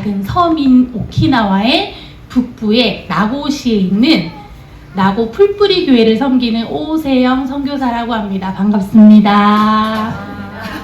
작은 섬인 오키나와의 북부의 나고시에 있는 나고 풀뿌리 교회를 섬기는 오세영 선교사라고 합니다. 반갑습니다.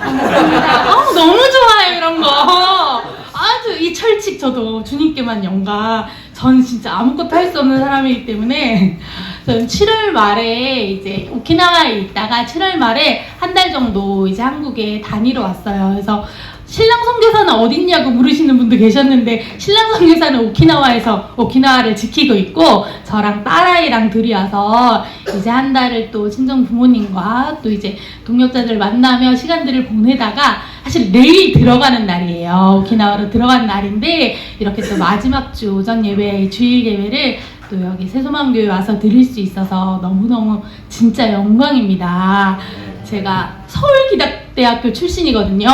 반갑습니다. 너무 좋아요, 이런 거. 아주 이 철칙 저도 주님께만 영광. 전 진짜 아무것도 할 수 없는 사람이기 때문에 저는 7월 말에 이제 오키나와에 있다가 7월 말에 한 달 정도 이제 한국에 다니러 왔어요. 그래서 신랑 선교사는 어딨냐고 물으시는 분도 계셨는데 신랑 선교사는 오키나와에서 오키나와를 지키고 있고 저랑 딸아이랑 둘이 와서 이제 한 달을 또 친정 부모님과 또 이제 동역자들 만나며 시간들을 보내다가 사실 내일 들어가는 날이에요. 오키나와로 들어간 날인데 이렇게 또 마지막 주 오전 예배, 주일 예배를 또 여기 새소망교회 와서 드릴 수 있어서 너무너무 진짜 영광입니다. 제가 서울기닥대학교 출신이거든요.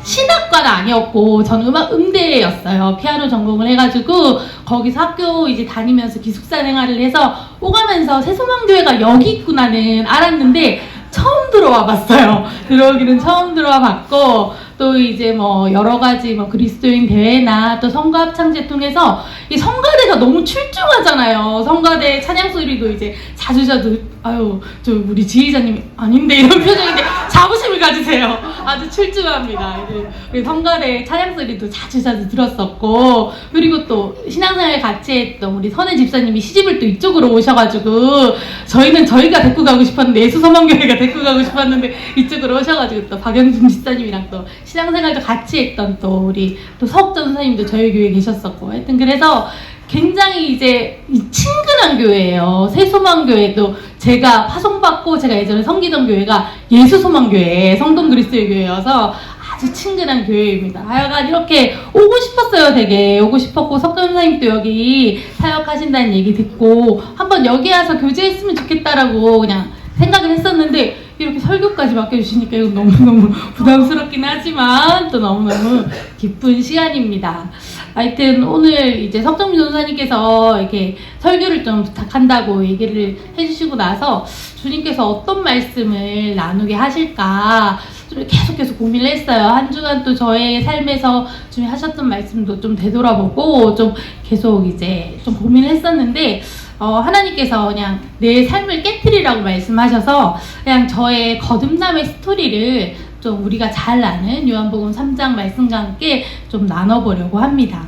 신학과는 아니었고 저는 음대였어요. 피아노 전공을 해가지고 거기서 학교 이제 다니면서 기숙사 생활을 해서 오가면서 새소망교회가 여기 있구나는 알았는데 처음 들어와 봤어요. 들어오기는 처음 들어와 봤고 또 이제 뭐 여러 가지 뭐 그리스도인 대회나 또 성가 합창제 통해서 이 성가대가 너무 출중하잖아요. 성가대 찬양 소리도 이제 자주자주 아유 저 우리 지휘자님 아닌데 이런 표정인데 자부심을 가지세요. 아주 출중합니다. 우리 성가대 찬양 소리도 자주자주 들었었고 그리고 또 신앙생활 같이 했던 우리 선혜 집사님이 시집을 또 이쪽으로 오셔가지고 저희는 저희가 데리고 가고 싶었는데 예수서망교회가 데리고 가고 싶었는데 이쪽으로 오셔가지고 또 박영준 집사님이랑 또 신앙생활도 같이 했던 또 우리 또 서욱전 선생님도 저희 교회에 계셨었고 하여튼 그래서 굉장히 이제 친근한 교회예요. 새소망교회도 제가 파송받고 제가 예전에 섬기던 교회가 예수소망교회 성동 그리스도의 교회여서 아주 친근한 교회입니다. 하여간 이렇게 오고 싶었어요. 되게 오고 싶었고 석전 선생님도 여기 사역하신다는 얘기 듣고 한번 여기 와서 교제했으면 좋겠다라고 그냥 생각을 했었는데 이렇게 설교까지 맡겨주시니까 이건 너무너무 부담스럽긴 하지만 또 너무너무 기쁜 시간입니다. 하여튼 오늘 이제 석정민 전사님께서 이렇게 설교를 좀 부탁한다고 얘기를 해주시고 나서 주님께서 어떤 말씀을 나누게 하실까 좀 계속 고민을 했어요. 한 주간 또 저의 삶에서 좀 하셨던 말씀도 좀 되돌아보고 좀 계속 이제 좀 고민을 했었는데 하나님께서 그냥 내 삶을 깨트리라고 말씀하셔서 그냥 저의 거듭남의 스토리를 좀 우리가 잘 아는 요한복음 3장 말씀과 함께 좀 나눠보려고 합니다.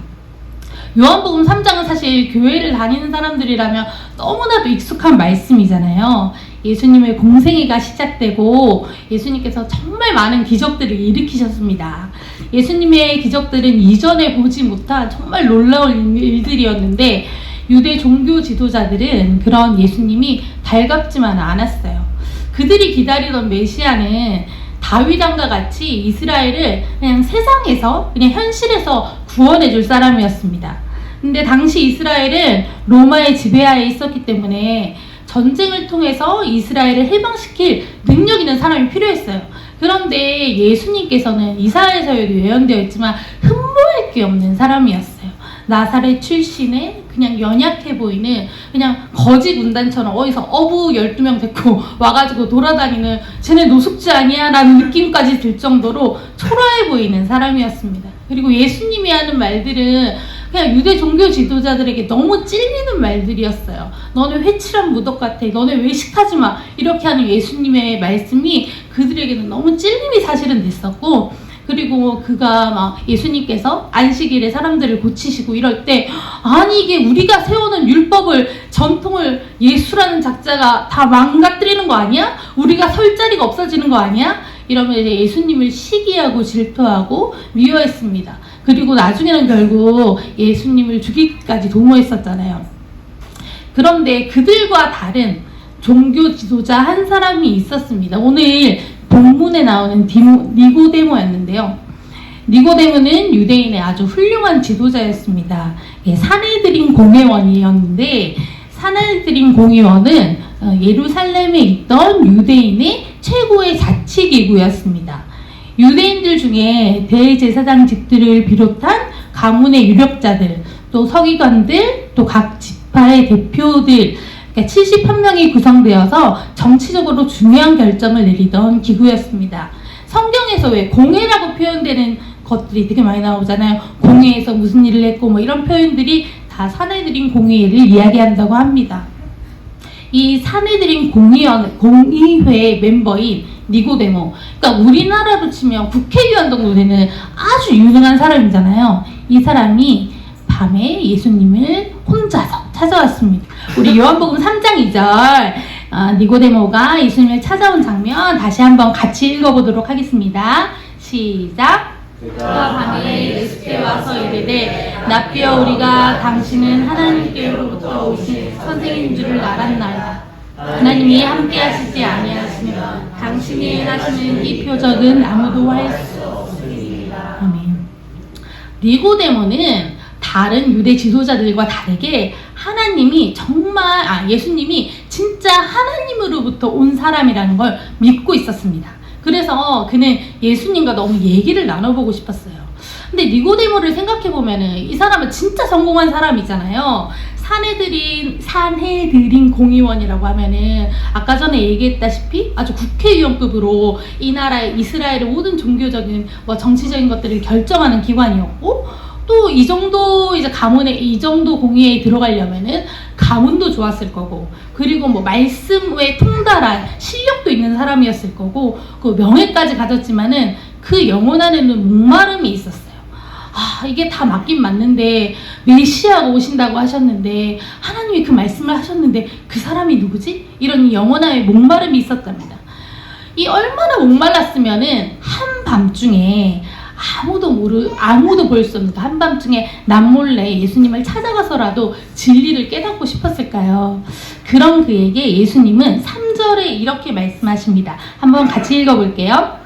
요한복음 3장은 사실 교회를 다니는 사람들이라면 너무나도 익숙한 말씀이잖아요. 예수님의 공생애가 시작되고 예수님께서 정말 많은 기적들을 일으키셨습니다. 예수님의 기적들은 이전에 보지 못한 정말 놀라운 일들이었는데 유대 종교 지도자들은 그런 예수님이 달갑지만 않았어요. 그들이 기다리던 메시아는 다윗왕과 같이 이스라엘을 그냥 세상에서 그냥 현실에서 구원해 줄 사람이었습니다. 근데 당시 이스라엘은 로마의 지배하에 있었기 때문에 전쟁을 통해서 이스라엘을 해방시킬 능력 있는 사람이 필요했어요. 그런데 예수님께서는 이사야서에도 예언되어 있지만 흠모할 게 없는 사람이었어요. 나사렛 출신의 그냥 연약해 보이는 그냥 거지 군단처럼 어디서 어부 12명 데리고 와가지고 돌아다니는 쟤네 노숙자 아니야? 라는 느낌까지 들 정도로 초라해 보이는 사람이었습니다. 그리고 예수님이 하는 말들은 그냥 유대 종교 지도자들에게 너무 찔리는 말들이었어요. 너네 회칠한 무덕 같아. 너네 외식하지 마. 이렇게 하는 예수님의 말씀이 그들에게는 너무 찔림이 사실은 됐었고 그리고 그가 막 예수님께서 안식일에 사람들을 고치시고 이럴 때 아니 이게 우리가 세우는 율법을 전통을 예수라는 작자가 다 망가뜨리는 거 아니야? 우리가 설 자리가 없어지는 거 아니야? 이러면 이제 예수님을 시기하고 질투하고 미워했습니다. 그리고 나중에는 결국 예수님을 죽이기까지 도모했었잖아요. 그런데 그들과 다른 종교 지도자 한 사람이 있었습니다. 오늘 본문에 나오는 니고데모였는데요. 니고데모는 유대인의 아주 훌륭한 지도자였습니다. 사내들인 공회원이었는데 사내들인 공회원은 예루살렘에 있던 유대인의 최고의 자치기구였습니다. 유대인들 중에 대제사장 집들을 비롯한 가문의 유력자들, 또 서기관들, 또 각 지파의 대표들 71명이 구성되어서 정치적으로 중요한 결정을 내리던 기구였습니다. 성경에서 왜 공회라고 표현되는 것들이 되게 많이 나오잖아요. 공회에서 무슨 일을 했고 뭐 이런 표현들이 다 사내들인 공의회를 이야기한다고 합니다. 이 사내들인 공의회 멤버인 니고데모, 그러니까 우리나라로 치면 국회의원 정도 되는 아주 유능한 사람이잖아요. 이 사람이 밤에 예수님을 혼자서 찾아왔습니다. 우리 요한복음 3장 2절 니고데모가 예수님을 찾아온 장면 다시 한번 같이 읽어보도록 하겠습니다. 시작. 그가 밤에 예수께 와서 이르되 납비여 우리가 당신은 하나님께로부터 오신 선생인 줄을 알았나이다. 하나님이 함께 하시지 아니하시면 당신이 하시는 이 표적은 아무도 할 수 없으리라. 아멘. 니고데모는 다른 유대 지도자들과 다르게 하나님이 정말 예수님이 진짜 하나님으로부터 온 사람이라는 걸 믿고 있었습니다. 그래서 그는 예수님과 너무 얘기를 나눠보고 싶었어요. 근데 니고데모를 생각해보면은 이 사람은 진짜 성공한 사람이잖아요. 산해드린 공의원이라고 하면은 아까 전에 얘기했다시피 아주 국회의원급으로 이 나라의 이스라엘의 모든 종교적인 정치적인 것들을 결정하는 기관이었고, 또 이 정도 이제 가문에 이 정도 공의회에 들어가려면은 가문도 좋았을 거고, 그리고 말씀에 통달한 실력도 있는 사람이었을 거고, 그 명예까지 가졌지만은 그 영혼 안에는 목마름이 있었어요. 이게 다 맞긴 맞는데 메시아가 오신다고 하셨는데 하나님이 그 말씀을 하셨는데 그 사람이 누구지? 이런 영혼 안에 목마름이 있었답니다. 이 얼마나 목말랐으면은 한밤중에 아무도 볼 수 없는 한밤중에 남몰래 예수님을 찾아가서라도 진리를 깨닫고 싶었을까요? 그런 그에게 예수님은 3절에 이렇게 말씀하십니다. 한번 같이 읽어볼게요.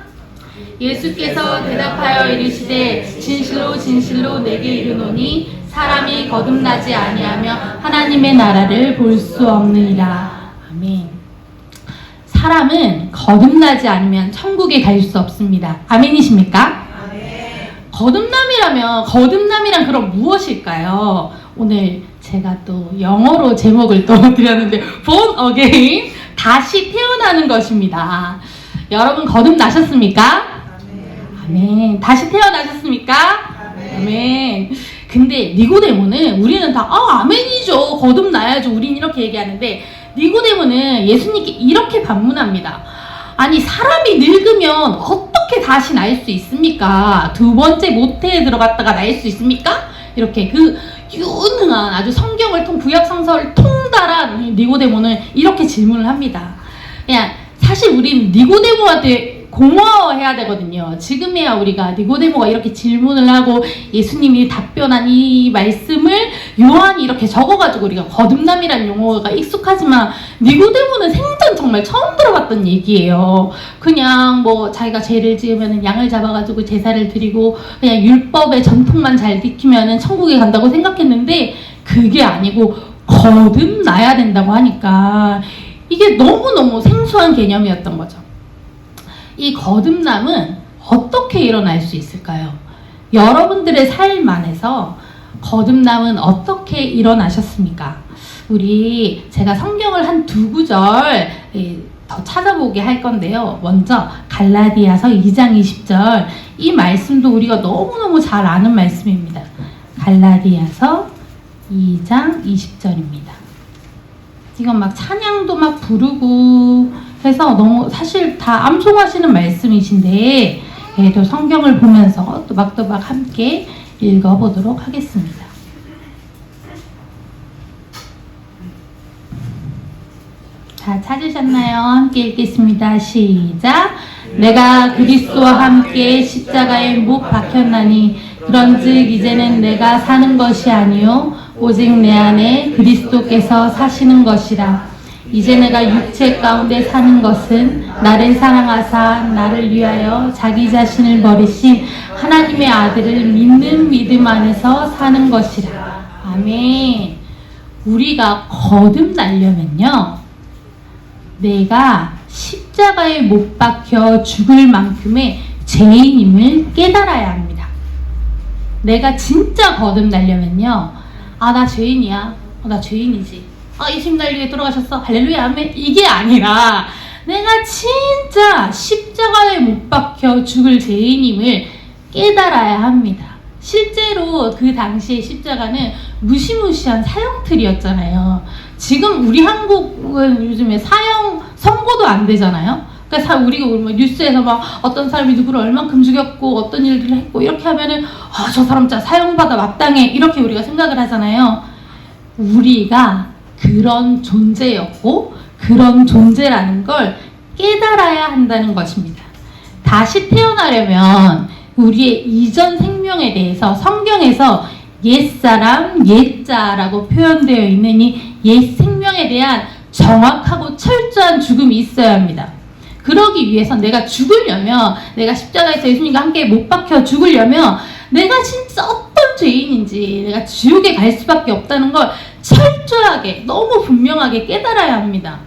예수께서 대답하여 이르시되 진실로 진실로 내게 이르노니 사람이 거듭나지 아니하며 하나님의 나라를 볼 수 없느니라. 아멘. 사람은 거듭나지 않으면 천국에 갈 수 없습니다. 아멘이십니까? 거듭남이란 그럼 무엇일까요? 오늘 제가 또 영어로 제목을 또 드렸는데 born again, 다시 태어나는 것입니다. 여러분 거듭나셨습니까? 아멘. 다시 태어나셨습니까? 아멘. 근데 니고데모는 우리는 다 아멘이죠. 거듭나야죠. 우린 이렇게 얘기하는데 니고데모는 예수님께 이렇게 반문합니다. 아니 사람이 늙으면 어떻게 다시 날 수 있습니까? 두 번째 모태에 들어갔다가 날 수 있습니까? 이렇게 그 유능한 아주 성경을 구약 성서를 통달한 니고데모는 이렇게 질문을 합니다. 그냥 사실 우린 니고데모한테 고마워해야 되거든요. 지금이야 우리가 니고데모가 이렇게 질문을 하고 예수님이 답변한 이 말씀을 요한이 이렇게 적어가지고 우리가 거듭남이라는 용어가 익숙하지만 니고데모는 생전 정말 처음 들어봤던 얘기예요. 그냥 자기가 죄를 지으면 양을 잡아가지고 제사를 드리고 그냥 율법의 전통만 잘 지키면 천국에 간다고 생각했는데 그게 아니고 거듭나야 된다고 하니까 이게 너무너무 생소한 개념이었던 거죠. 이 거듭남은 어떻게 일어날 수 있을까요? 여러분들의 삶 안에서 거듭남은 어떻게 일어나셨습니까? 제가 성경을 한 2구절 더 찾아보게 할 건데요. 먼저 갈라디아서 2장 20절, 이 말씀도 우리가 너무너무 잘 아는 말씀입니다. 갈라디아서 2장 20절입니다. 이건 찬양도 부르고 해서 너무 사실 다 암송하시는 말씀이신데 또 성경을 보면서 또박또박 함께 읽어보도록 하겠습니다. 다 찾으셨나요? 함께 읽겠습니다. 시작. 내가 그리스도와 함께 십자가에 못 박혔나니 그런즉 이제는 내가 사는 것이 아니요 오직 내 안에 그리스도께서 사시는 것이라. 이제 내가 육체 가운데 사는 것은 나를 사랑하사 나를 위하여 자기 자신을 버리신 하나님의 아들을 믿는 믿음 안에서 사는 것이라. 아멘. 우리가 거듭나려면요, 내가 십자가에 못 박혀 죽을 만큼의 죄인임을 깨달아야 합니다. 내가 진짜 거듭나려면요, 나 죄인이야. 나 죄인이지. 예수님 날 위해 돌아가셨어. 할렐루야, 아멘. 이게 아니라 내가 진짜 십자가에 못 박혀 죽을 죄인임을 깨달아야 합니다. 실제로 그 당시의 십자가는 무시무시한 사형틀이었잖아요. 지금 우리 한국은 요즘에 사형 선고도 안 되잖아요. 그러니까 우리가 뭐 뉴스에서 막 어떤 사람이 누구를 얼만큼 죽였고 어떤 일들을 했고 이렇게 하면은 저 사람 진짜 사형받아 마땅해 이렇게 우리가 생각을 하잖아요. 우리가 그런 존재였고 그런 존재라는 걸 깨달아야 한다는 것입니다. 다시 태어나려면 우리의 이전 생명에 대해서 성경에서 옛사람, 옛자라고 표현되어 있는 이 옛 생명에 대한 정확하고 철저한 죽음이 있어야 합니다. 그러기 위해서 내가 죽으려면, 내가 십자가에서 예수님과 함께 못 박혀 죽으려면 내가 진짜 어떤 죄인인지 내가 지옥에 갈 수밖에 없다는 걸 철저하게 너무 분명하게 깨달아야 합니다.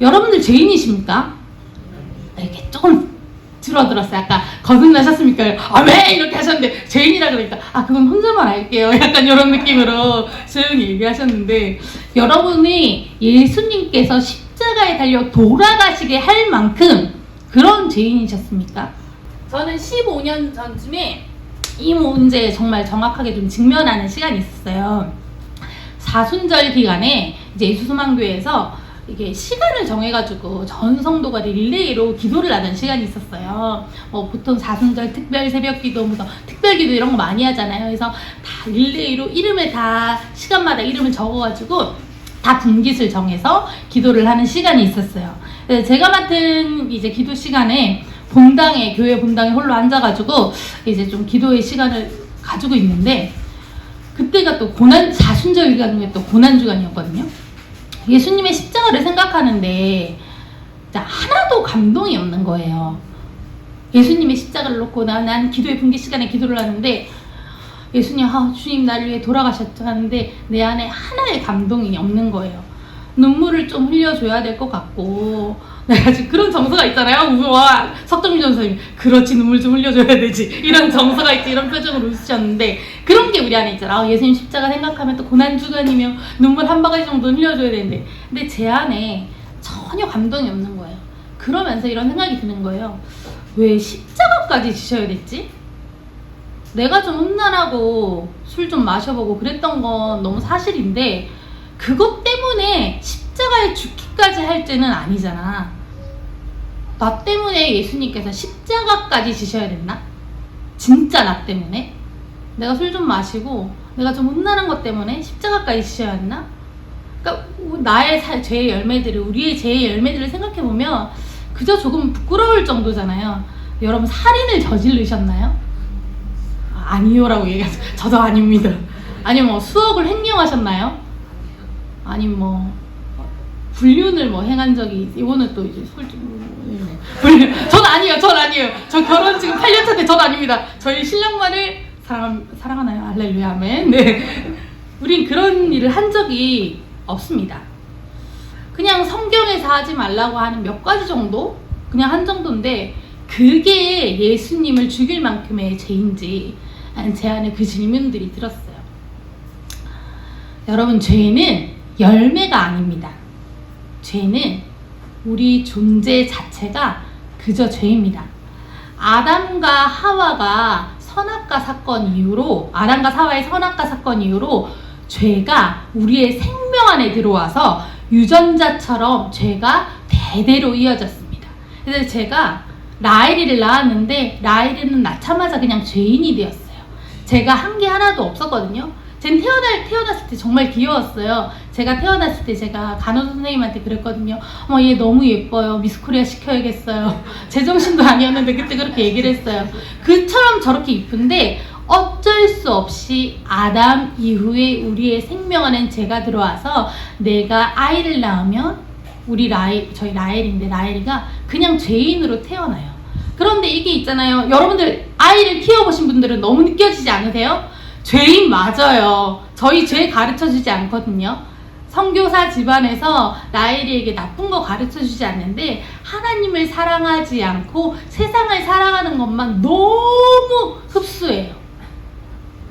여러분들 죄인이십니까? 이렇게 조금 줄어들었어요. 아까 거듭나셨습니까? 아멘! 이렇게 하셨는데 죄인이라 그러니까 그건 혼자만 알게요. 약간 이런 느낌으로 조용히 얘기하셨는데, 여러분이 예수님께서 십자가에 달려 돌아가시게 할 만큼 그런 죄인이셨습니까? 저는 15년 전쯤에 이 문제에 정말 정확하게 좀 직면하는 시간이 있었어요. 사순절 기간에 이제 예수소망교회에서 이게 시간을 정해가지고 전 성도가 릴레이로 기도를 하는 시간이 있었어요. 보통 사순절 특별 새벽기도, 특별기도 이런 거 많이 하잖아요. 그래서 다 릴레이로 이름을 다 시간마다 이름을 적어가지고 다 분깃을 정해서 기도를 하는 시간이 있었어요. 그래서 제가 맡은 이제 기도 시간에 교회 본당에 홀로 앉아가지고 이제 좀 기도의 시간을 가지고 있는데, 그때가 또 사순절 기간 중에 또 고난주간이었거든요. 예수님의 십자가를 생각하는데 하나도 감동이 없는 거예요. 예수님의 십자가를 놓고 난 기도의 분기 시간에 기도를 하는데, 예수님, 주님 나를 위해 돌아가셨죠 하는데 내 안에 하나의 감동이 없는 거예요. 눈물을 좀 흘려줘야 될 것 같고, 내가 지금 그런 정서가 있잖아요. 우와, 석정민 전사님, 그렇지, 눈물 좀 흘려줘야 되지, 이런 정서가 있지, 이런 표정으로 웃으셨는데, 그런 게 우리 안에 있잖아. 예수님 십자가 생각하면 또 고난주간이며 눈물 한 바가지 정도 흘려줘야 되는데, 근데 제 안에 전혀 감동이 없는 거예요. 그러면서 이런 생각이 드는 거예요. 왜 십자가까지 지셔야 됐지? 내가 좀 험난하고 술 좀 마셔보고 그랬던 건 너무 사실인데, 그것 때문에 십자가에 죽기까지 할 죄는 아니잖아. 나 때문에 예수님께서 십자가까지 지셔야 됐나? 진짜 나 때문에? 내가 술 좀 마시고 내가 좀 험난한 것 때문에 십자가까지 지셔야 했나? 그러니까 나의 죄의 열매들을, 우리의 죄의 열매들을 생각해보면 그저 조금 부끄러울 정도잖아요. 여러분, 살인을 저지르셨나요? 아니요라고 얘기하세요. 저도 아닙니다. 아니면 수억을 횡령하셨나요? 아니면 불륜을 행한 적이, 이거는 또 이제 불륜. 전 아니에요. 저 결혼 지금 8년 차인데 전 아닙니다. 저희 신랑만을 사랑하나요? 할렐루야, 아멘. 네. 우린 그런 일을 한 적이 없습니다. 그냥 성경에서 하지 말라고 하는 몇 가지 정도? 그냥 한 정도인데, 그게 예수님을 죽일 만큼의 죄인지 제 안에 그 질문들이 들었어요. 여러분, 죄는 열매가 아닙니다. 죄는 우리 존재 자체가 그저 죄입니다. 아담과 하와의 선악과 사건 이후로 죄가 우리의 생명 안에 들어와서 유전자처럼 죄가 대대로 이어졌습니다. 그래서 제가 라헬이를 낳았는데 라헬이는 낳자마자 그냥 죄인이 되었어요. 제가 한 게 하나도 없었거든요. 전 태어났을 때 정말 귀여웠어요. 제가 태어났을 때 제가 간호사 선생님한테 그랬거든요. 얘 너무 예뻐요. 미스코리아 시켜야겠어요. 제정신도 아니었는데 그때 그렇게 얘기를 했어요. 그처럼 저렇게 이쁜데 어쩔 수 없이 아담 이후에 우리의 생명 안엔 죄가 들어와서 내가 아이를 낳으면 저희 라헬인데 라헬이가 그냥 죄인으로 태어나요. 그런데 이게 있잖아요. 여러분들 아이를 키워보신 분들은 너무 느껴지지 않으세요? 죄인 맞아요. 저희 죄 가르쳐주지 않거든요. 선교사 집안에서 라헬이에게 나쁜 거 가르쳐주지 않는데 하나님을 사랑하지 않고 세상을 사랑하는 것만 너무 흡수해요.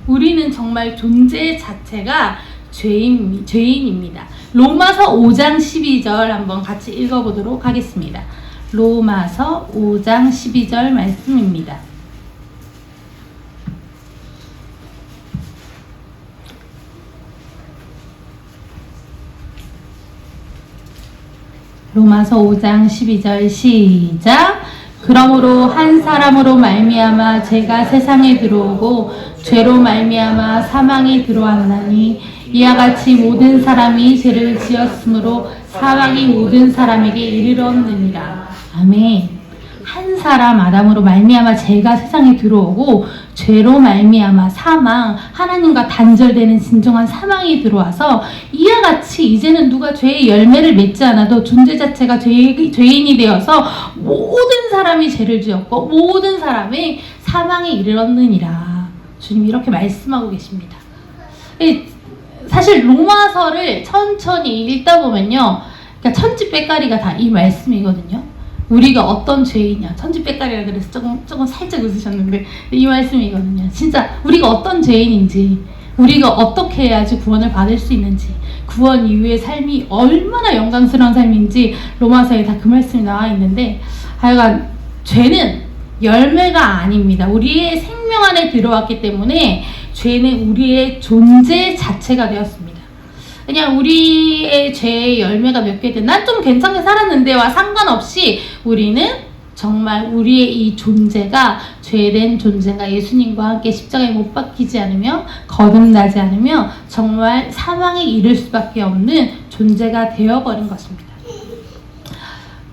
우리는 정말 존재 자체가 죄인입니다. 로마서 5장 12절 한번 같이 읽어보도록 하겠습니다. 로마서 5장 12절 말씀입니다. 로마서 5장 12절 시작. 그러므로 한 사람으로 말미암아 죄가 세상에 들어오고 죄로 말미암아 사망이 들어왔나니 이와 같이 모든 사람이 죄를 지었으므로 사망이 모든 사람에게 이르렀느니라. 아멘. 한 사람 아담으로 말미암아 죄가 세상에 들어오고 죄로 말미암아 사망, 하나님과 단절되는 진정한 사망이 들어와서 이와 같이 이제는 누가 죄의 열매를 맺지 않아도 존재 자체가 죄인이 되어서 모든 사람이 죄를 지었고 모든 사람이 사망에 이르렀느니라. 주님이 이렇게 말씀하고 계십니다. 사실 로마서를 천천히 읽다 보면요, 그러니까 천지빼까리가 다 이 말씀이거든요. 우리가 어떤 죄이냐, 천지빼까리라 그래서 조금 살짝 웃으셨는데 이 말씀이거든요. 진짜 우리가 어떤 죄인인지, 우리가 어떻게 해야지 구원을 받을 수 있는지, 구원 이후의 삶이 얼마나 영광스러운 삶인지 로마서에 다 그 말씀이 나와 있는데, 하여간 죄는 열매가 아닙니다. 우리의 생명 안에 들어왔기 때문에 죄는 우리의 존재 자체가 되었습니다. 그냥 우리의 죄의 열매가 몇 개든 난 좀 괜찮게 살았는데와 상관없이 우리는 정말 우리의 이 존재가 죄된 존재가 예수님과 함께 십자가에 못 박히지 않으며 거듭나지 않으며 정말 사망에 이를 수밖에 없는 존재가 되어버린 것입니다.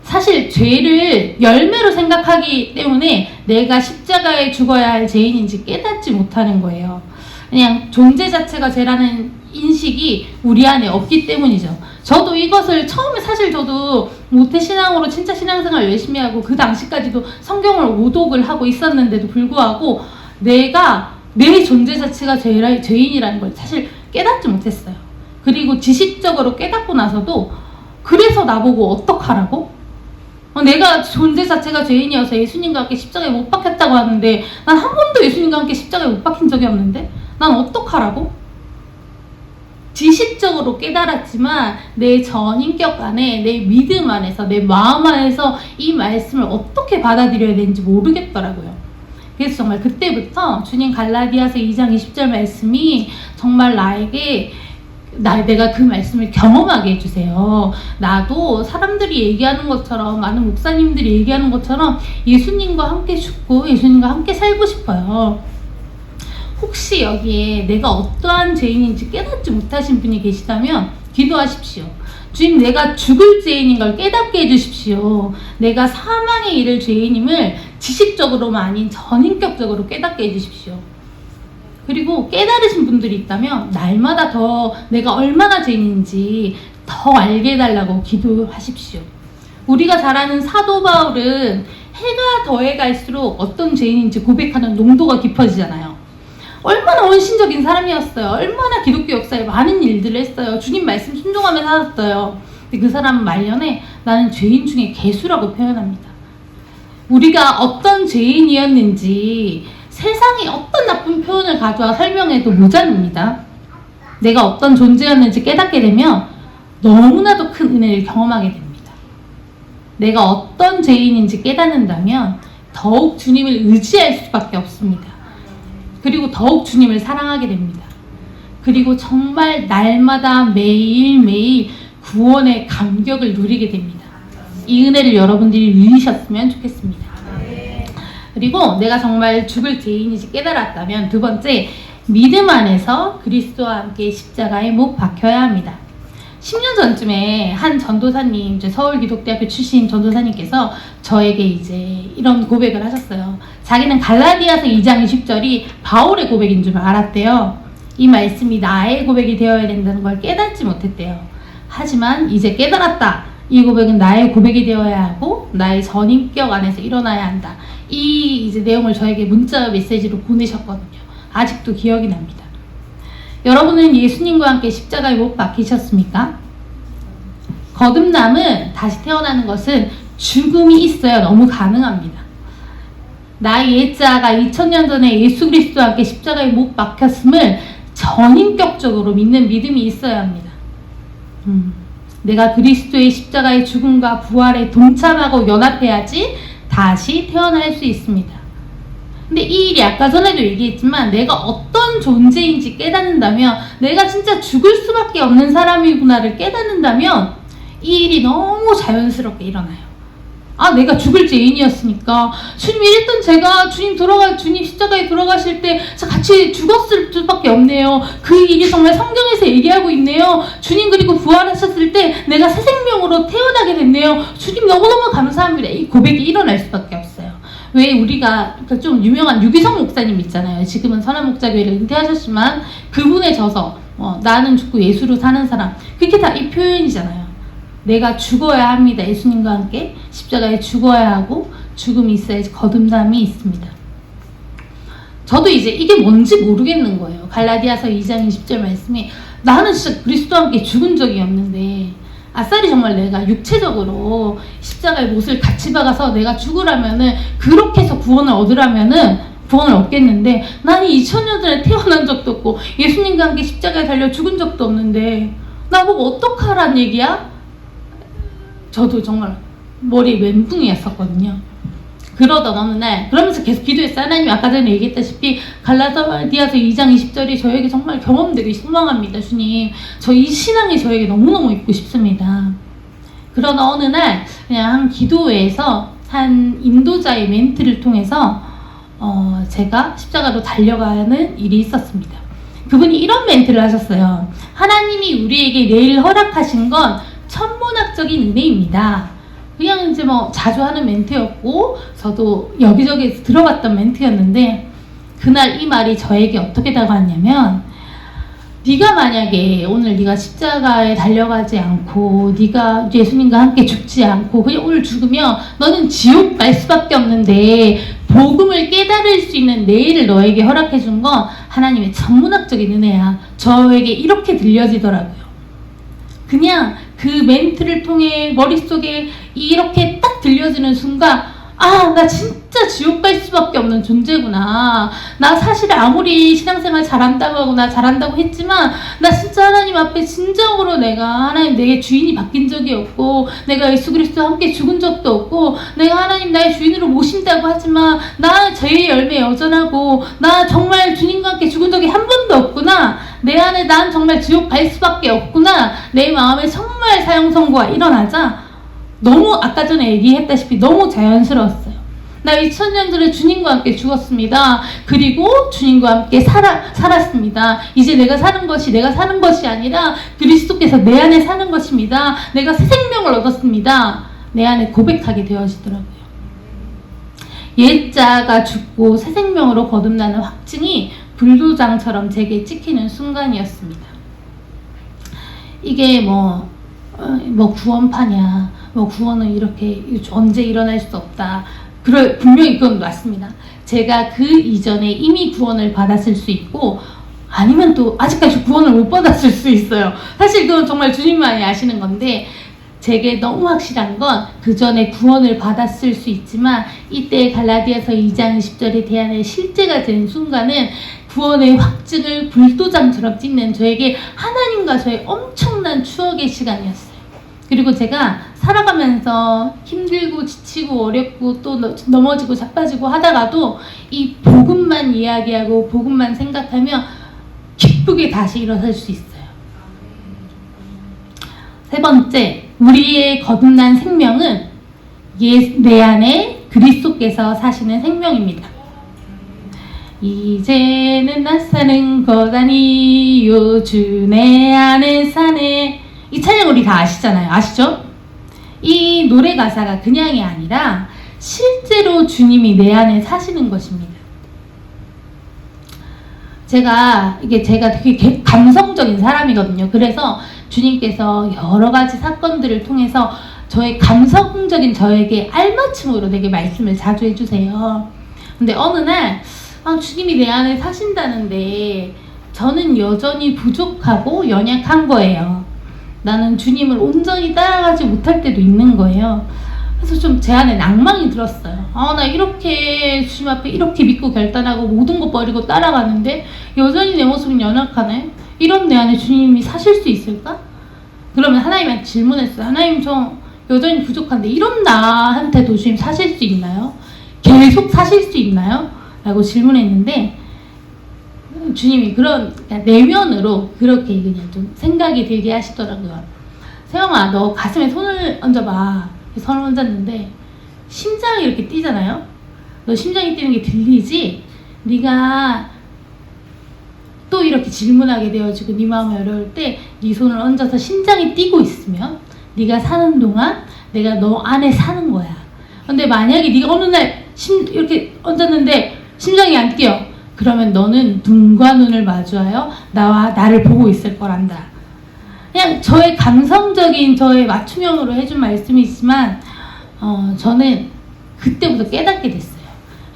사실 죄를 열매로 생각하기 때문에 내가 십자가에 죽어야 할 죄인인지 깨닫지 못하는 거예요. 그냥 존재 자체가 죄라는 인식이 우리 안에 없기 때문이죠. 저도 이것을 처음에 사실 저도 모태신앙으로 진짜 신앙생활 열심히 하고 그 당시까지도 성경을 오독을 하고 있었는데도 불구하고 내가 내 존재 자체가 죄인이라는 걸 사실 깨닫지 못했어요. 그리고 지식적으로 깨닫고 나서도 그래서 나보고 어떡하라고? 내가 존재 자체가 죄인이어서 예수님과 함께 십자가에 못 박혔다고 하는데 난 한 번도 예수님과 함께 십자가에 못 박힌 적이 없는데 난 어떡하라고? 지식적으로 깨달았지만 내 전인격 안에, 내 믿음 안에서, 내 마음 안에서 이 말씀을 어떻게 받아들여야 되는지 모르겠더라고요. 그래서 정말 그때부터 주님 갈라디아서 2장 20절 말씀이 정말 나에게 내가 그 말씀을 경험하게 해주세요. 나도 사람들이 얘기하는 것처럼, 많은 목사님들이 얘기하는 것처럼 예수님과 함께 죽고 예수님과 함께 살고 싶어요. 혹시 여기에 내가 어떠한 죄인인지 깨닫지 못하신 분이 계시다면 기도하십시오. 주님, 내가 죽을 죄인인 걸 깨닫게 해주십시오. 내가 사망에 이를 죄인임을 지식적으로만 아닌 전인격적으로 깨닫게 해주십시오. 그리고 깨달으신 분들이 있다면 날마다 더 내가 얼마나 죄인인지 더 알게 해달라고 기도하십시오. 우리가 잘 아는 사도 바울은 해가 더해갈수록 어떤 죄인인지 고백하는 농도가 깊어지잖아요. 얼마나 헌신적인 사람이었어요. 얼마나 기독교 역사에 많은 일들을 했어요. 주님 말씀 순종하며 살았어요. 근데 그 사람은 말년에 나는 죄인 중에 개수라고 표현합니다. 우리가 어떤 죄인이었는지 세상이 어떤 나쁜 표현을 가져와 설명해도 모자릅니다. 내가 어떤 존재였는지 깨닫게 되면 너무나도 큰 은혜를 경험하게 됩니다. 내가 어떤 죄인인지 깨닫는다면 더욱 주님을 의지할 수밖에 없습니다. 그리고 더욱 주님을 사랑하게 됩니다. 그리고 정말 날마다 매일매일 구원의 감격을 누리게 됩니다. 이 은혜를 여러분들이 누리셨으면 좋겠습니다. 그리고 내가 정말 죽을 죄인인지 깨달았다면 두 번째, 믿음 안에서 그리스도와 함께 십자가에 못 박혀야 합니다. 10년 전쯤에 한 전도사님, 서울기독대학교 출신 전도사님께서 저에게 이제 이런 고백을 하셨어요. 자기는 갈라디아서 2장 20절이 바울의 고백인 줄 알았대요. 이 말씀이 나의 고백이 되어야 된다는 걸 깨닫지 못했대요. 하지만 이제 깨달았다. 이 고백은 나의 고백이 되어야 하고 나의 전인격 안에서 일어나야 한다. 이 이제 내용을 저에게 문자 메시지로 보내셨거든요. 아직도 기억이 납니다. 여러분은 예수님과 함께 십자가에 못 박히셨습니까? 거듭남은, 다시 태어나는 것은 죽음이 있어야 너무 가능합니다. 나의 옛자가 2000년 전에 예수 그리스도와 함께 십자가에 못 박혔음을 전인격적으로 믿는 믿음이 있어야 합니다. 내가 그리스도의 십자가의 죽음과 부활에 동참하고 연합해야지 다시 태어날 수 있습니다. 근데 이 일이 아까 전에도 얘기했지만 내가 어떤 존재인지 깨닫는다면, 내가 진짜 죽을 수밖에 없는 사람이구나를 깨닫는다면 이 일이 너무 자연스럽게 일어나요. 아, 내가 죽을 죄인이었으니까 주님 이랬던 제가 주님 십자가에 돌아가실 때 같이 죽었을 수밖에 없네요. 그 일이 정말 성경에서 얘기하고 있네요. 주님 그리고 부활하셨을 때 내가 새 생명으로 태어나게 됐네요. 주님 너무너무 감사합니다. 이 고백이 일어날 수밖에 없어요. 왜 우리가 좀 유명한 유기성 목사님 있잖아요. 지금은 선한목자교회를 은퇴하셨지만 그분에 져서 나는 죽고 예수로 사는 사람, 그게 다 이 표현이잖아요. 내가 죽어야 합니다. 예수님과 함께 십자가에 죽어야 하고 죽음이 있어야지 거듭남이 있습니다. 저도 이제 이게 뭔지 모르겠는 거예요. 갈라디아서 2장 20절 말씀이 나는 진짜 그리스도와 함께 죽은 적이 없는데 아싸리 정말 내가 육체적으로 십자가에 못을 같이 박아서 내가 죽으라면은 그렇게 해서 구원을 얻으라면은 구원을 얻겠는데 나는 2000년 전에 태어난 적도 없고 예수님과 함께 십자가에 달려 죽은 적도 없는데 나보고 어떡하란 얘기야? 저도 정말 머리에 멘붕이었었거든요. 그러던 어느 날 그러면서 계속 기도했어요. 하나님 아까 전에 얘기했다시피 갈라디아서 2장 20절이 저에게 정말 경험되기 소망합니다. 주님 저 이 신앙이 저에게 너무너무 있고 싶습니다. 그러던 어느 날 그냥 한 기도회에서 한 인도자의 멘트를 통해서 제가 십자가로 달려가는 일이 있었습니다. 그분이 이런 멘트를 하셨어요. 하나님이 우리에게 내일 허락하신 건 천문학적인 은혜입니다. 그냥 이제 자주 하는 멘트였고 저도 여기저기 들어봤던 멘트였는데 그날 이 말이 저에게 어떻게 다가왔냐면 네가 만약에 오늘 네가 십자가에 달려가지 않고 네가 예수님과 함께 죽지 않고 그냥 오늘 죽으면 너는 지옥 갈 수밖에 없는데 복음을 깨달을 수 있는 내일을 너에게 허락해 준 건 하나님의 천문학적인 은혜야. 저에게 이렇게 들려지더라고요. 그냥 그 멘트를 통해 머릿속에 이렇게 딱 들려지는 순간 아, 나 진짜 지옥 갈 수밖에 없는 존재구나. 나 사실 아무리 신앙생활 잘한다고 하고 나 잘한다고 했지만 나 진짜 하나님 앞에 진정으로 내가 하나님 내게 주인이 바뀐 적이 없고 내가 예수 그리스도와 함께 죽은 적도 없고 내가 하나님 나의 주인으로 모신다고 하지만 나 죄의 열매 여전하고 나 정말 주님과 함께 죽은 적이 한 번도 없구나. 내 안에 난 정말 지옥 갈 수밖에 없구나. 내 마음에 정말 사형선고가 일어나자 너무 아까 전에 얘기했다시피 너무 자연스러웠어요. 나 2000년 전에 주님과 함께 죽었습니다. 그리고 주님과 함께 살았습니다. 이제 내가 사는 것이 아니라 그리스도께서 내 안에 사는 것입니다. 내가 새 생명을 얻었습니다. 내 안에 고백하게 되어지더라고요. 옛자가 죽고 새 생명으로 거듭나는 확증이 불도장처럼 제게 찍히는 순간이었습니다. 이게 구원파냐, 구원은 이렇게 언제 일어날 수 없다. 분명히 그건 맞습니다. 제가 그 이전에 이미 구원을 받았을 수 있고 아니면 또 아직까지 구원을 못 받았을 수 있어요. 사실 그건 정말 주님만이 아시는 건데 제게 너무 확실한 건 그 전에 구원을 받았을 수 있지만 이때 갈라디아서 2장 20절에 대한 실제가 된 순간은 구원의 확증을 불도장처럼 찍는 저에게 하나님과 저의 엄청난 추억의 시간이었어요. 그리고 제가 살아가면서 힘들고 지치고 어렵고 또 넘어지고 자빠지고 하다가도 이 복음만 이야기하고 복음만 생각하며 기쁘게 다시 일어설 수 있어요. 세 번째, 우리의 거듭난 생명은 내 안에 그리스도께서 사시는 생명입니다. 이제는 나 사는 것 아니요 주 내 안에 사네. 이 찬양 우리 다 아시잖아요. 아시죠? 이 노래 가사가 그냥이 아니라 실제로 주님이 내 안에 사시는 것입니다. 제가 되게 감성적인 사람이거든요. 그래서 주님께서 여러 가지 사건들을 통해서 저의 감성적인 저에게 알맞춤으로 되게 말씀을 자주 해주세요. 근데 어느 날 주님이 내 안에 사신다는데 저는 여전히 부족하고 연약한 거예요. 나는 주님을 온전히 따라가지 못할 때도 있는 거예요. 그래서 좀 제 안에 낭망이 들었어요. 나 이렇게 주님 앞에 이렇게 믿고 결단하고 모든 거 버리고 따라가는데 여전히 내 모습은 연약하네. 이런 내 안에 주님이 사실 수 있을까? 그러면 하나님한테 질문했어요. 하나님 저 여전히 부족한데 이런 나한테도 주님 사실 수 있나요? 계속 사실 수 있나요? 라고 질문했는데 주님이 내면으로 그렇게 그냥 좀 생각이 들게 하시더라고요. 세영아, 너 가슴에 손을 얹어봐. 손을 얹었는데 심장이 이렇게 뛰잖아요. 너 심장이 뛰는 게 들리지? 네가 또 이렇게 질문하게 되어지고 네 마음이 어려울 때 네 손을 얹어서 심장이 뛰고 있으면 네가 사는 동안 내가 너 안에 사는 거야. 근데 만약에 네가 어느 날 이렇게 얹었는데 심장이 안 뛰어. 그러면 너는 눈과 눈을 마주하여 나를 보고 있을 거란다. 그냥 저의 감성적인 저의 맞춤형으로 해준 말씀이지만 저는 그때부터 깨닫게 됐어요.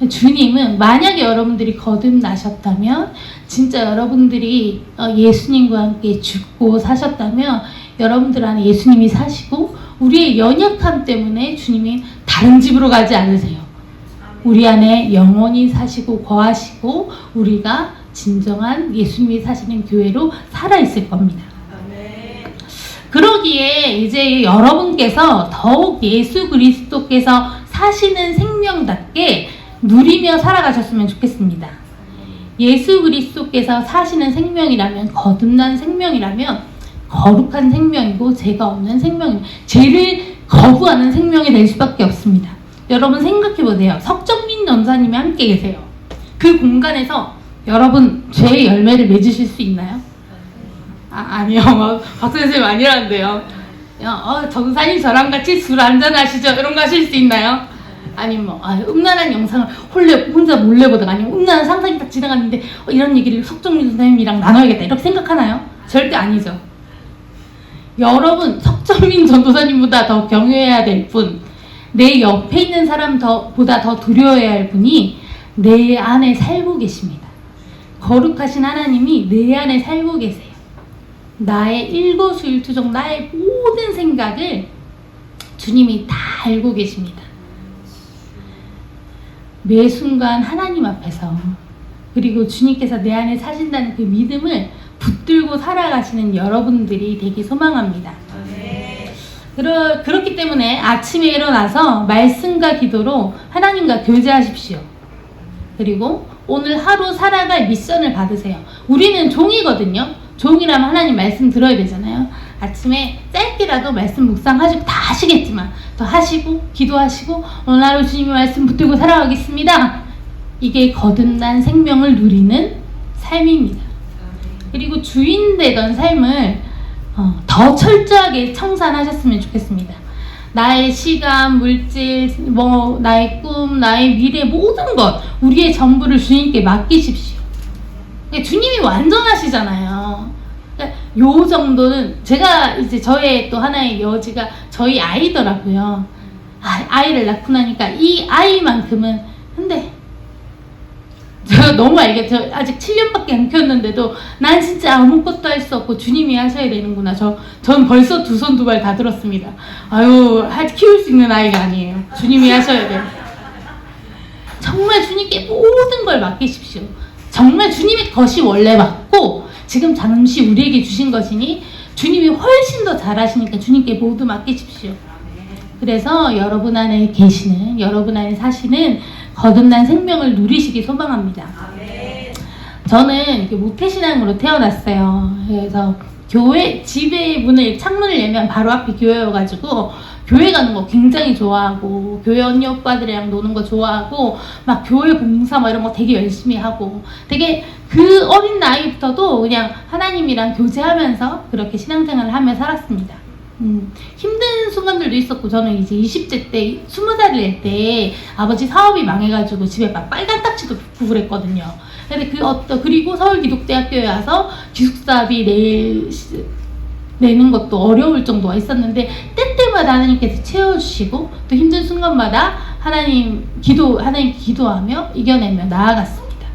주님은 만약에 여러분들이 거듭나셨다면 진짜 여러분들이 예수님과 함께 죽고 사셨다면 여러분들 안에 예수님이 사시고 우리의 연약함 때문에 주님이 다른 집으로 가지 않으세요. 우리 안에 영원히 사시고 거하시고 우리가 진정한 예수님이 사시는 교회로 살아있을 겁니다. 그러기에 이제 여러분께서 더욱 예수 그리스도께서 사시는 생명답게 누리며 살아가셨으면 좋겠습니다. 예수 그리스도께서 사시는 생명이라면 거듭난 생명이라면 거룩한 생명이고 죄가 없는 생명입니다. 죄를 거부하는 생명이 될 수밖에 없습니다. 여러분 생각해보세요. 석정민 전사님이 함께 계세요. 그 공간에서 여러분 죄의 열매를 맺으실 수 있나요? 아니요. 박수 선생님 아니라는데요. 전사님 저랑 같이 술 한잔 하시죠. 이런 거 하실 수 있나요? 아니면 음란한 영상을 혼자 몰래 보다가 아니면 음란한 상상이 딱 지나갔는데 이런 얘기를 석정민 선생님이랑 나눠야겠다 이렇게 생각하나요? 절대 아니죠. 여러분 석정민 전도사님보다 더 경외해야 될 분, 내 옆에 있는 사람보다 더 두려워해야 할 분이 내 안에 살고 계십니다. 거룩하신 하나님이 내 안에 살고 계세요. 나의 일거수일투족 나의 모든 생각을 주님이 다 알고 계십니다. 매 순간 하나님 앞에서 그리고 주님께서 내 안에 사신다는 그 믿음을 붙들고 살아가시는 여러분들이 되기 소망합니다. 그렇기 때문에 아침에 일어나서 말씀과 기도로 하나님과 교제하십시오. 그리고 오늘 하루 살아갈 미션을 받으세요. 우리는 종이거든요. 종이라면 하나님 말씀 들어야 되잖아요. 아침에 짧게라도 말씀 묵상하시고 다 하시겠지만 더 하시고 기도하시고 오늘 하루 주님의 말씀 붙들고 살아가겠습니다. 이게 거듭난 생명을 누리는 삶입니다. 그리고 주인 되던 삶을 더 철저하게 청산하셨으면 좋겠습니다. 나의 시간, 물질, 나의 꿈, 나의 미래 모든 것 우리의 전부를 주님께 맡기십시오. 주님이 완전하시잖아요. 요 정도는 제가 이제 저의 또 하나의 여지가 저희 아이더라고요. 아이를 낳고 나니까 이 아이만큼은 근데 제가 너무 알겠죠. 아직 7년밖에 안 키웠는데도 난 진짜 아무것도 할 수 없고 주님이 하셔야 되는구나. 전 벌써 두 손 두 발 다 들었습니다. 키울 수 있는 아이가 아니에요. 주님이 하셔야 돼요. 정말 주님께 모든 걸 맡기십시오. 정말 주님의 것이 원래 맞고 지금 잠시 우리에게 주신 것이니 주님이 훨씬 더 잘하시니까 주님께 모두 맡기십시오. 그래서 여러분 안에 계시는 여러분 안에 사시는 거듭난 생명을 누리시기 소망합니다. 저는 이렇게 모태신앙으로 태어났어요. 그래서 집의 창문을 열면 바로 앞이 교회여가지고 교회 가는 거 굉장히 좋아하고 교회 언니 오빠들이랑 노는 거 좋아하고 막 교회 봉사 이런 거 되게 열심히 하고 되게 그 어린 나이부터도 그냥 하나님이랑 교제하면서 그렇게 신앙생활을 하며 살았습니다. 힘든 순간들도 있었고 저는 이제 20대 때 20살이 될 때 아버지 사업이 망해가지고 집에 막 빨간 딱지도 붙고 그랬거든요. 근데 그리고 서울기독대학교에 와서 기숙사비 내는 것도 어려울 정도가 있었는데 때때마다 하나님께서 채워주시고 또 힘든 순간마다 하나님 기도하며 이겨내며 나아갔습니다.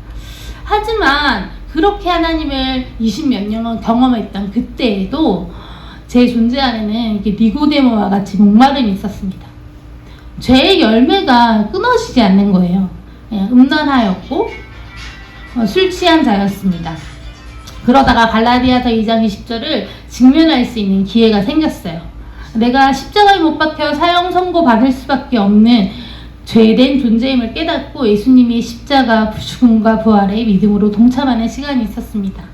하지만 그렇게 하나님을 20몇 년을 경험했던 그때에도 제 존재 안에는 이렇게 니고데모와 같이 목마름이 있었습니다. 죄의 열매가 끊어지지 않는 거예요. 그냥 음란하였고 술 취한 자였습니다. 그러다가 갈라디아서 2장 20절을 직면할 수 있는 기회가 생겼어요. 내가 십자가에 못 박혀 사형 선고 받을 수밖에 없는 죄된 존재임을 깨닫고 예수님이 십자가 죽음과 부활의 믿음으로 동참하는 시간이 있었습니다.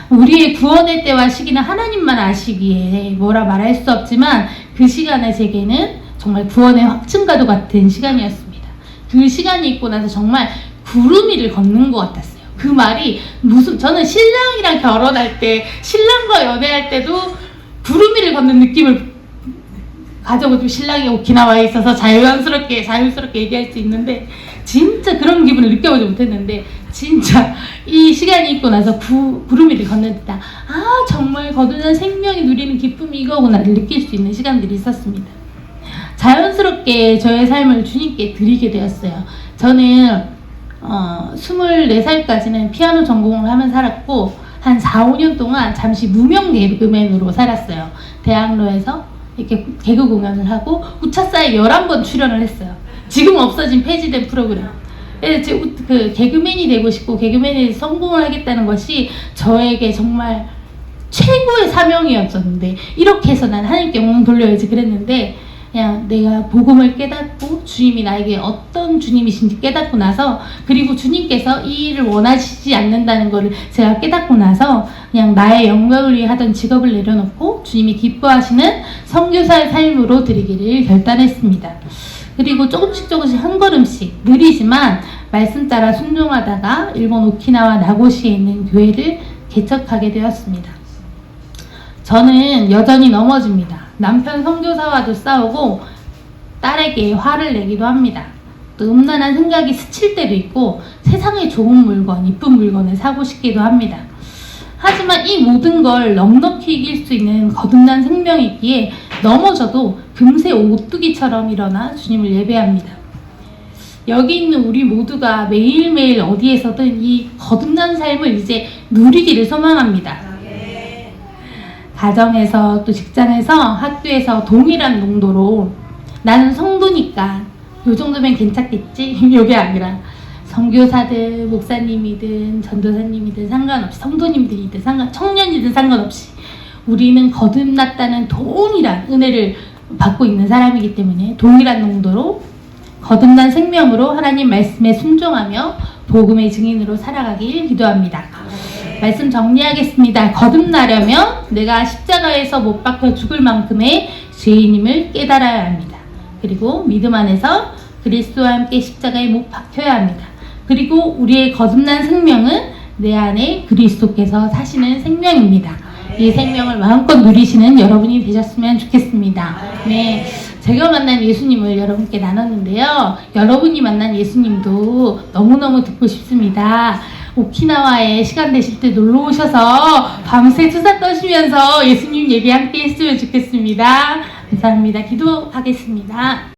우리의 구원의 때와 시기는 하나님만 아시기에 뭐라 말할 수 없지만 그 시간에 제게는 정말 구원의 확증과도 같은 시간이었습니다. 그 시간이 있고 나서 정말 구름 위를 걷는 것 같았어요. 그 말이 저는 신랑이랑 결혼할 때, 신랑과 연애할 때도 구름 위를 걷는 느낌을 가져고 신랑이 오키나와에 있어서 자연스럽게 얘기할 수 있는데 진짜 그런 기분을 느껴보지 못했는데 진짜 이 시간이 있고 나서 구름 위를 걷는 듯한 정말 거듭난 생명이 누리는 기쁨이 이거구나를 느낄 수 있는 시간들이 있었습니다. 자연스럽게 저의 삶을 주님께 드리게 되었어요. 저는 24살까지는 피아노 전공을 하며 살았고 한 4, 5년 동안 잠시 무명 개그맨으로 살았어요. 대학로에서 이렇게 개그 공연을 하고 우차사에 11번 출연을 했어요. 지금 없어진 폐지된 프로그램. 그 개그맨이 되고 싶고 개그맨이 성공을 하겠다는 것이 저에게 정말 최고의 사명이었었는데 이렇게 해서 난 하나님께 영광 돌려야지 그랬는데 그냥 내가 복음을 깨닫고 주님이 나에게 어떤 주님이신지 깨닫고 나서 그리고 주님께서 이 일을 원하시지 않는다는 것을 제가 깨닫고 나서 그냥 나의 영광을 위해 하던 직업을 내려놓고 주님이 기뻐하시는 선교사의 삶으로 드리기를 결단했습니다. 그리고 조금씩 한 걸음씩 느리지만 말씀 따라 순종하다가 일본 오키나와 나고시에 있는 교회를 개척하게 되었습니다. 저는 여전히 넘어집니다. 남편 선교사와도 싸우고 딸에게 화를 내기도 합니다. 또 음란한 생각이 스칠 때도 있고 세상에 좋은 물건, 이쁜 물건을 사고 싶기도 합니다. 하지만 이 모든 걸 넉넉히 이길 수 있는 거듭난 생명이 있기에 넘어져도 금세 오뚜기처럼 일어나 주님을 예배합니다. 여기 있는 우리 모두가 매일매일 어디에서든 이 거듭난 삶을 이제 누리기를 소망합니다. 가정에서 또 직장에서 학교에서 동일한 농도로 나는 성도니까 요 정도면 괜찮겠지? 이게 아니라 선교사든 목사님이든 전도사님이든 상관없이 성도님들이든 청년이든 상관없이 우리는 거듭났다는 동일한 은혜를 받고 있는 사람이기 때문에 동일한 농도로 거듭난 생명으로 하나님 말씀에 순종하며 복음의 증인으로 살아가길 기도합니다. 말씀 정리하겠습니다. 거듭나려면 내가 십자가에서 못 박혀 죽을 만큼의 죄인임을 깨달아야 합니다. 그리고 믿음 안에서 그리스도와 함께 십자가에 못 박혀야 합니다. 그리고 우리의 거듭난 생명은 내 안에 그리스도께서 사시는 생명입니다. 이 생명을 마음껏 누리시는 여러분이 되셨으면 좋겠습니다. 네, 제가 만난 예수님을 여러분께 나눴는데요. 여러분이 만난 예수님도 너무너무 듣고 싶습니다. 오키나와에 시간 되실 때 놀러 오셔서 밤새 수다 떠시면서 예수님 얘기 함께 했으면 좋겠습니다. 감사합니다. 기도하겠습니다.